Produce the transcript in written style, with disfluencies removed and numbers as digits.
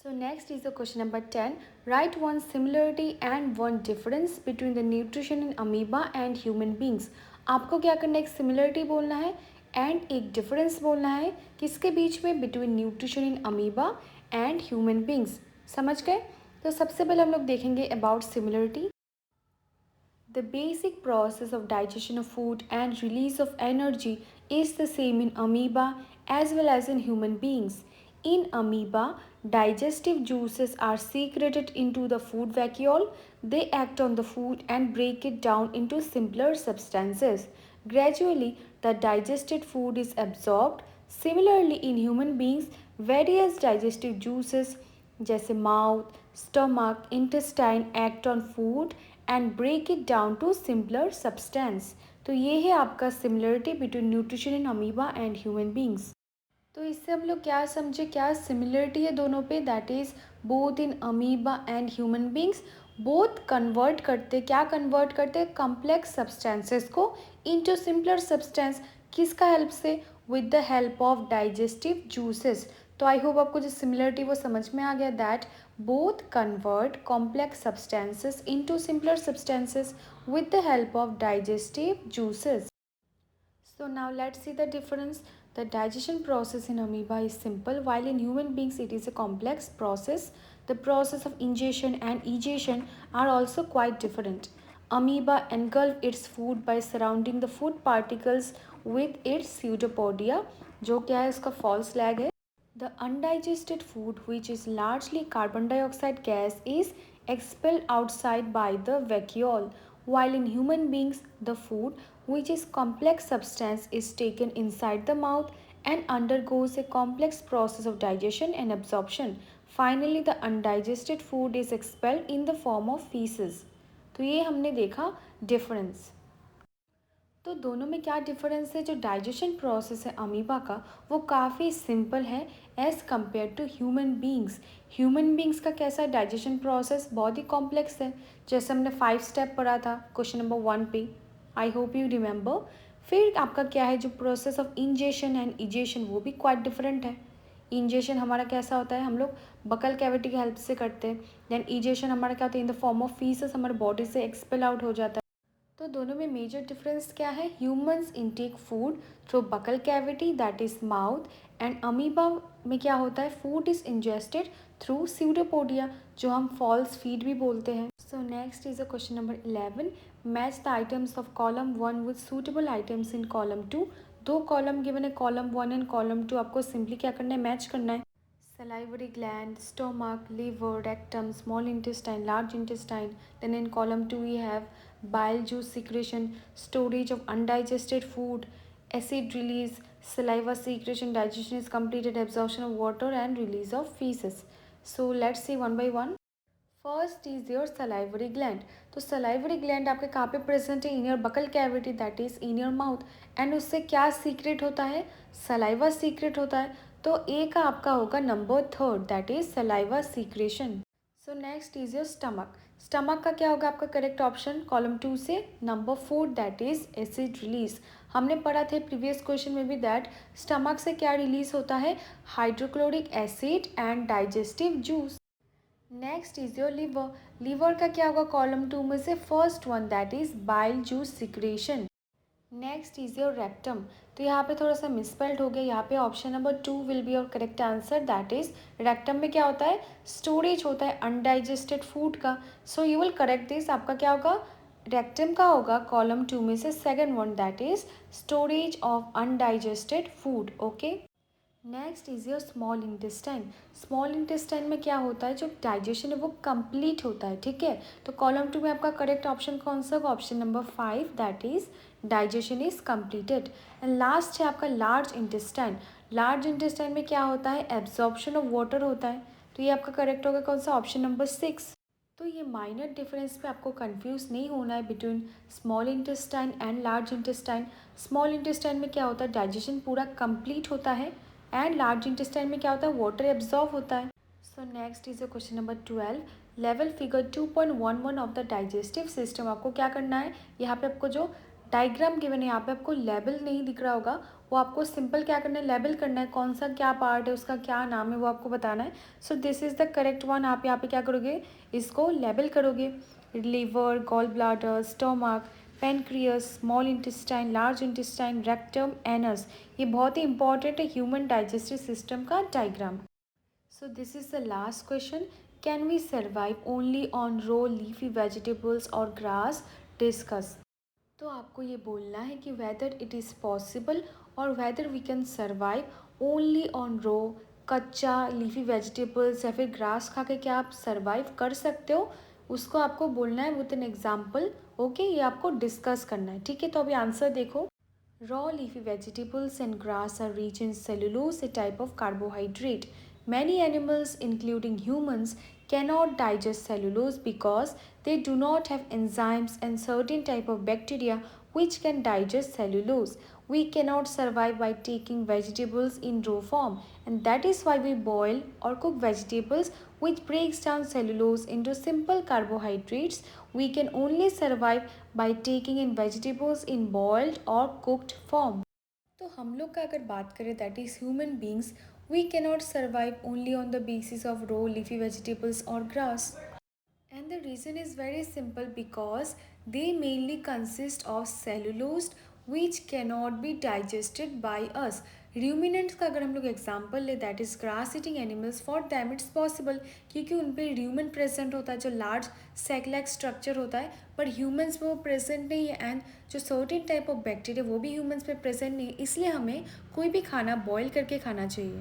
So next is the question number 10. Write one similarity and one difference between the nutrition in amoeba and human beings. आपको क्या करना है, एक similarity बोलना है एंड एक डिफरेंस बोलना है किसके बीच में, between nutrition in amoeba and human beings. समझ गए? तो सबसे पहले हम लोग देखेंगे about similarity. The basic process of digestion of food and release of energy is the same in amoeba as well as in human beings. In amoeba, digestive juices are secreted into the food vacuole. They act on the food and break it down into simpler substances. Gradually, the digested food is absorbed. Similarly, in human beings, various digestive juices जैसे mouth, stomach, intestine act on food and break it down to simpler substance. तो ये है आपका similarity between nutrition in amoeba and human beings. तो इससे हम लोग क्या समझे, क्या सिमिलरिटी है दोनों पे, that is both in amoeba and human beings both convert करते, क्या कन्वर्ट करते, कॉम्प्लेक्स सब्सटेंसेस को इनटू सिंपलर सब्सटेंस। किसका हेल्प से? With the help of digestive juices. तो आई होप आपको जो सिमिलरिटी वो समझ में आ गया, that both convert complex substances into simpler substances with the help of digestive juices. So now let's see the difference. The digestion process in amoeba is simple, while in human beings it is a complex process. The process of ingestion and egestion are also quite different. Amoeba engulf its food by surrounding the food particles with its pseudopodia, जो क्या है, इसका false lag है. The undigested food, which is largely carbon dioxide gas, is expelled outside by the vacuole, while in human beings, the food, which is complex substance, is taken inside the mouth and undergoes a complex process of digestion and absorption. Finally, the undigested food is expelled in the form of feces. तो ये हमने देखा difference. तो दोनों में क्या difference है? जो डाइजेशन प्रोसेस है अमीबा का वो काफ़ी सिंपल है as compare to human beings. Human beings का कैसा डाइजेशन प्रोसेस? बहुत ही कॉम्प्लेक्स है, जैसे हमने 5 स्टेप पढ़ा था क्वेश्चन नंबर 1 पे। I hope you remember. फिर आपका क्या है, जो process of ingestion and egestion वो भी क्वाइट डिफरेंट है। इंजेशन हमारा कैसा होता है, हम लोग बकल कैविटी की हेल्प से करते हैं। देन इजेशन हमारा क्या होता है, in the form of faeces हमारे बॉडी से एक्सपेल आउट हो जाता है। तो दोनों में मेजर डिफरेंस क्या है? Humans intake food through buccal cavity that is mouth, and amoeba में क्या होता है, food is ingested through pseudopodia, जो हम फॉल्स फीड भी बोलते हैं। So next is a question number 11। Match the items of column 1 with suitable items in column 2। दो कॉलम गिवन है, कॉलम 1 एंड कॉलम 2, आपको सिंपली क्या करना है, मैच करना है। Salivary gland, stomach, liver, rectum, small intestine, large intestine. Then in column 2 we have bile juice secretion, storage of undigested food, acid release, saliva secretion, digestion is completed, absorption of water and release of feces. So let's see one by one. First is your salivary gland. तो salivary gland आपके कहाँ पे present है? In your buccal cavity that is in your mouth. And उससे क्या secret होता है? Saliva secret होता है। तो ए का आपका होगा number 3 that is saliva secretion. So next is your stomach. Stomach का क्या होगा आपका करेक्ट ऑप्शन कॉलम 2 से number 4 that is acid release. हमने पढ़ा थे प्रीवियस क्वेश्चन में भी दैट स्टमक से क्या रिलीज होता है? Hydrochloric acid and digestive juice. Next is your liver. Liver का क्या होगा कॉलम 2 में से first one that is bile juice secretion. Next is your rectum. तो यहाँ पे थोड़ा सा मिसपेल्ड हो गया, यहाँ पे option number 2 will be your correct answer that is rectum में क्या होता है? स्टोरेज होता है अनडाइजेस्टेड फूड का। So you will correct this, आपका क्या होगा? रेक्टम का होगा कॉलम 2 में से second one that is storage of undigested food. Okay, next is your small intestine. Small intestine में क्या होता है, जो डाइजेशन है वो कंप्लीट होता है, ठीक है। तो कॉलम 2 में आपका करेक्ट ऑप्शन कौन सा होगा? Option number 5 that is digestion is completed. And last है आपका लार्ज इंटेस्टाइन। लार्ज इंटेस्टाइन में क्या होता है? एब्जॉर्प्शन ऑफ वाटर होता है। तो ये आपका करेक्ट होगा कौन सा? Option number 6। तो ये माइनर डिफरेंस पे आपको कंफ्यूज नहीं होना है between small intestine and large intestine. Small intestine में क्या होता है? डाइजेशन पूरा कंप्लीट होता है, एंड लार्ज इंटेस्टाइन में क्या होता है? वाटर एब्जॉर्ब होता है। So next is a question number 12। Level figure 2.11 of the digestive system. आपको क्या करना है, यहाँ पे आपको जो डायग्राम गिवन है यहाँ पे आपको लेवल नहीं दिख रहा होगा, वो आपको सिंपल क्या करना है, लेबल करना है, कौन सा क्या पार्ट है, उसका क्या नाम है, वो आपको बताना है। So this is the correct one. आप यहाँ पे क्या करोगे, इसको लेबल करोगे। Liver, gall bladder, stomach, pancreas, small intestine, large intestine, rectum, anus. ये बहुत ही इंपॉर्टेंट है ह्यूमन डाइजेस्टिव सिस्टम का diagram. So this is the last question. Can we survive only on raw leafy vegetables or grass? Discuss. तो आपको ये बोलना है कि whether it is possible or whether we can survive only on raw कच्चा leafy vegetables या फिर grass खा के क्या आप सर्वाइव कर सकते हो, उसको आपको बोलना है विद एन एग्जाम्पल। ओके, ये आपको डिस्कस करना है। ठीक है, तो अभी आंसर देखो। Raw leafy vegetables and grass are rich in cellulose, a type of carbohydrate. Many animals, including humans, cannot digest cellulose because they do not have enzymes and certain type of bacteria which can digest cellulose. We cannot survive by taking vegetables in raw form, and that is why we boil or cook vegetables, which breaks down cellulose into simple carbohydrates. We can only survive by taking in vegetables in boiled or cooked form. तो हम लोग का अगर बात करें, that is human beings, we cannot survive only on the basis of raw leafy vegetables और grass. And the reason is very simple, because they mainly consist of cellulose which cannot be digested by us. Ruminants का अगर हम लोग example ले, that is grass eating animals, for them it's possible, क्योंकि उन पर र्यूमन present होता है जो लार्ज सेक लाइक स्ट्रक्चर होता है, बट ह्यूमन्स में वो प्रेजेंट नहीं है। एंड जो सर्टेन टाइप ऑफ बैक्टीरिया वो भी ह्यूमन्स में प्रेजेंट नहीं है, इसलिए हमें कोई भी खाना बॉयल करके खाना चाहिए।